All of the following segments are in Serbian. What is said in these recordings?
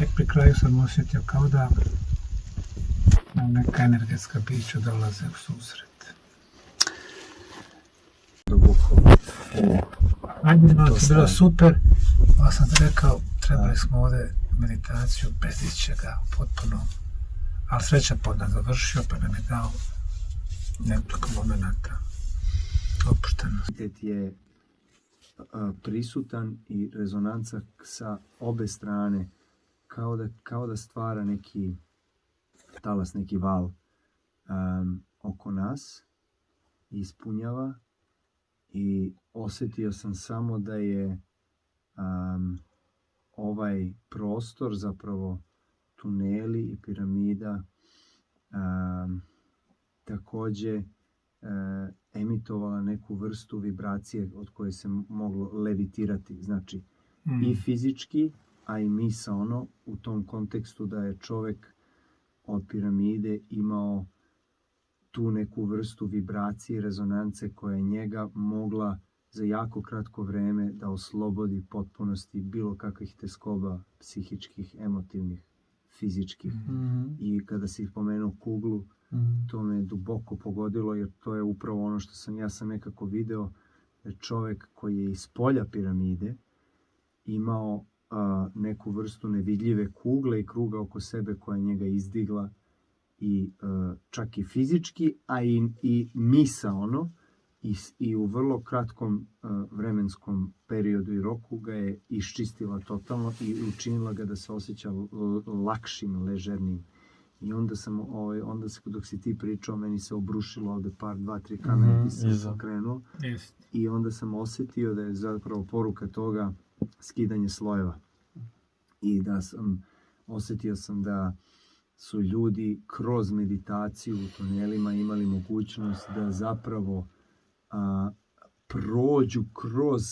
tek pri kraju sam osjetio kao da nam neka energetska bića dolaze u susret. Ajde, no, to je bilo super, pa sam ti rekao, trebali smo ovdje meditaciju bez ičega, potpuno, ali sreća pod nas završio, pa nam je dao nekoliko momenata opuštenosti. Je prisutan i rezonanca sa obe strane, kao da stvara neki talas, neki val oko nas, ispunjava, i osjetio sam samo da je ovaj prostor, zapravo tuneli i piramida, također emitovala neku vrstu vibracije od koje se moglo levitirati. Znači, i fizički, a i misaono, u tom kontekstu da je čovjek od piramide imao tu neku vrstu vibracije i rezonance koja je njega mogla za jako kratko vrijeme da oslobodi potpunosti bilo kakvih teskoba psihičkih, emotivnih, fizičkih. I kada si pomenuo kuglu, to me duboko pogodilo, jer to je upravo ono što ja sam nekako video, da čovjek koji je iz polja piramide imao neku vrstu nevidljive kugle i kruga oko sebe koja je njega izdigla, i čak i fizički, a i misaono, i u vrlo kratkom vremenskom periodu i roku ga je iščistila totalno i učinila ga da se osjeća lakšim, ležernim. I onda sam, dok si ti pričao, meni se obrušilo ovdje dva, tri kamena i sam krenuo. I onda sam osjetio da je zapravo poruka toga skidanje slojeva. I da osjetio sam da su ljudi kroz meditaciju u tunelima imali mogućnost da zapravo prođu kroz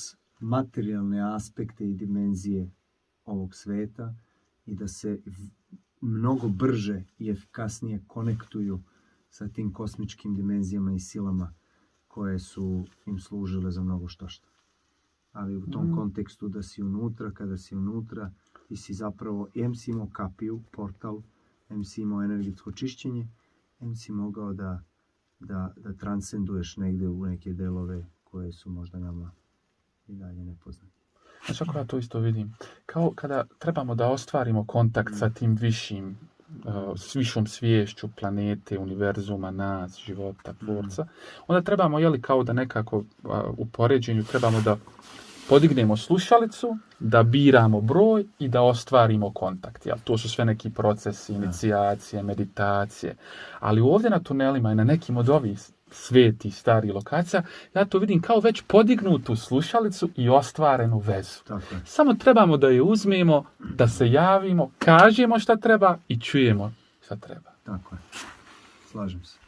materijalne aspekte i dimenzije ovog sveta i da se mnogo brže i efikasnije konektuju sa tim kosmičkim dimenzijama i silama koje su im služile za mnogo štošta. Ali u tom kontekstu da si unutra, kada si unutra, ti si zapravo, si imao kapiju, portal, si imao energetsko čišćenje, si mogao da transcenduješ negdje u neke delove koje su možda nama i dalje nepoznati. Znači, ako ja to isto vidim, kao kada trebamo da ostvarimo kontakt sa tim višim, s višom sviješću planete, univerzuma, nas, života, tvorca, onda trebamo, kao da nekako u poređenju trebamo da podignemo slušalicu, da biramo broj i da ostvarimo kontakt. To su sve neki procesi, inicijacije, meditacije. Ali ovdje na tunelima i na nekim od ovih svetih, starih lokacija, ja to vidim kao već podignutu slušalicu i ostvarenu vezu. Samo trebamo da je uzmemo, da se javimo, kažemo šta treba i čujemo šta treba. Tako je. Slažem se.